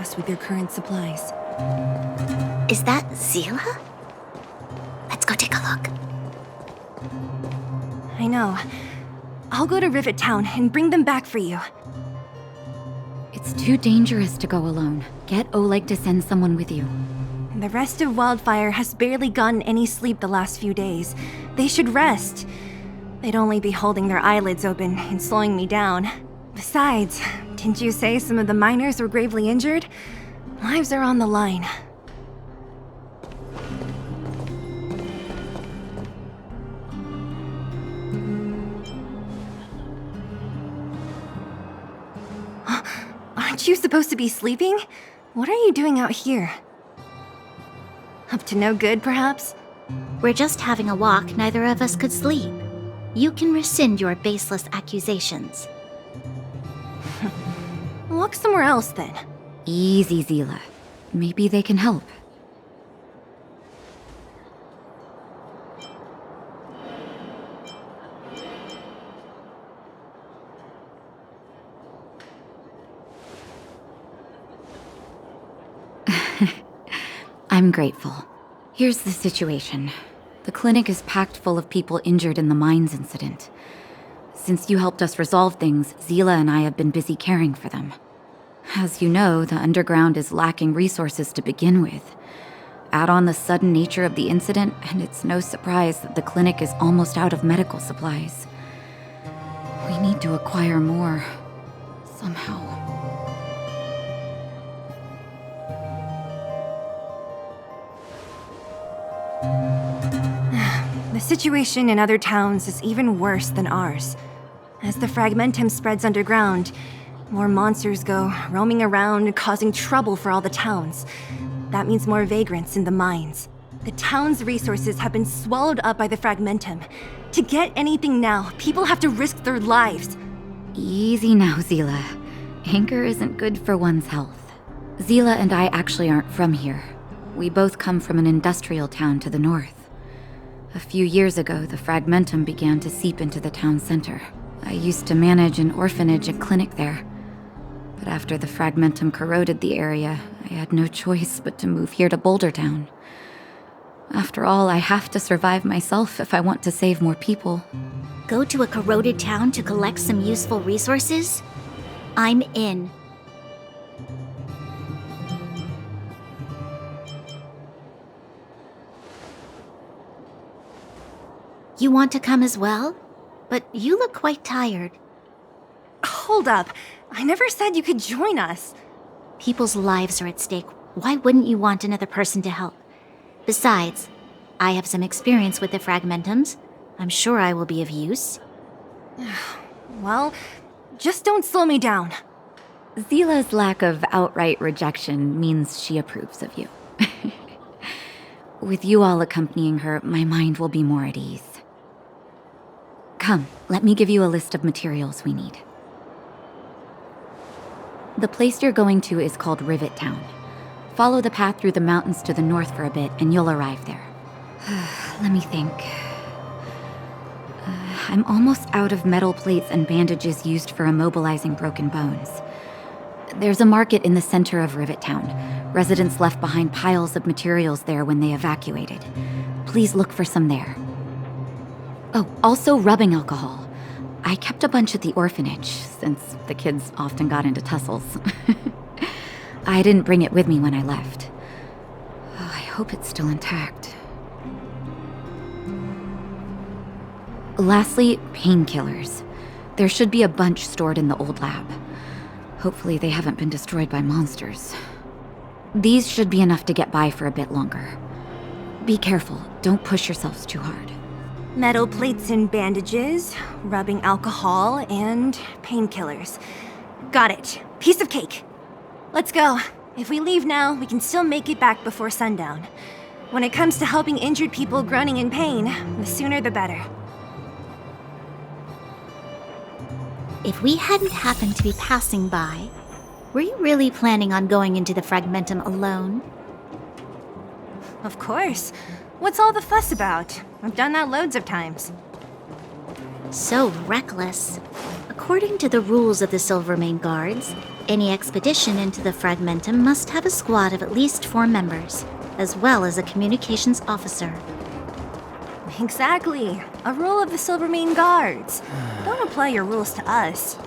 us with your current supplies. Is that Zila? Let's go take a look. I know. I'll go to Rivet Town and bring them back for you. It's too dangerous to go alone. Get Oleg to send someone with you. The rest of Wildfire has barely gotten any sleep the last few days. They should rest. They'd only be holding their eyelids open and slowing me down. Besides, didn't you say some of the miners were gravely injured? Lives are on the line. Aren't you supposed to be sleeping? What are you doing out here? Up to no good, perhaps? We're just having a walk, neither of us could sleep. You can rescind your baseless accusations. Walk somewhere else, then. Easy, Zila. Maybe they can help. I'm grateful. Here's the situation. The clinic is packed full of people injured in the mines incident. Since you helped us resolve things, Zila and I have been busy caring for them. As you know, the underground is lacking resources to begin with. Add on the sudden nature of the incident, and it's no surprise that the clinic is almost out of medical supplies. We need to acquire more. Somehow. The situation in other towns is even worse than ours. As the fragmentum spreads underground, more monsters go roaming around, causing trouble for all the towns. That means more vagrants in the mines. The town's resources have been swallowed up by the fragmentum. To get anything now, people have to risk their lives. Easy now, Zila. Anger isn't good for one's health. Zila and I actually aren't from here. We both come from an industrial town to the north. A few years ago, the fragmentum began to seep into the town center. I used to manage an orphanage and clinic there. But after the fragmentum corroded the area, I had no choice but to move here to Boulder Town. After all, I have to survive myself if I want to save more people. Go to a corroded town to collect some useful resources? I'm in. You want to come as well? But you look quite tired. Hold up. I never said you could join us. People's lives are at stake. Why wouldn't you want another person to help? Besides, I have some experience with the fragmentums. I'm sure I will be of use. Well, just don't slow me down. Zila's lack of outright rejection means she approves of you. With you all accompanying her, my mind will be more at ease. Come, let me give you a list of materials we need. The place you're going to is called Rivet Town. Follow the path through the mountains to the north for a bit, and you'll arrive there. Let me think. I'm almost out of metal plates and bandages used for immobilizing broken bones. There's a market in the center of Rivet Town. Residents left behind piles of materials there when they evacuated. Please look for some there. Oh, also rubbing alcohol. I kept a bunch at the orphanage, since the kids often got into tussles. I didn't bring it with me when I left. Oh, I hope it's still intact. Lastly, painkillers. There should be a bunch stored in the old lab. Hopefully they haven't been destroyed by monsters. These should be enough to get by for a bit longer. Be careful, don't push yourselves too hard. Metal plates and bandages, rubbing alcohol, and painkillers. Got it. Piece of cake. Let's go. If we leave now, we can still make it back before sundown. When it comes to helping injured people groaning in pain, the sooner the better. If we hadn't happened to be passing by, were you really planning on going into the fragmentum alone? Of course. What's all the fuss about? I've done that loads of times. So reckless. According to the rules of the Silvermane Guards, Any expedition into the Fragmentum must have a squad of at least 4 members, as well as a communications officer. Exactly. A rule of the Silvermane Guards. Don't apply your rules to us.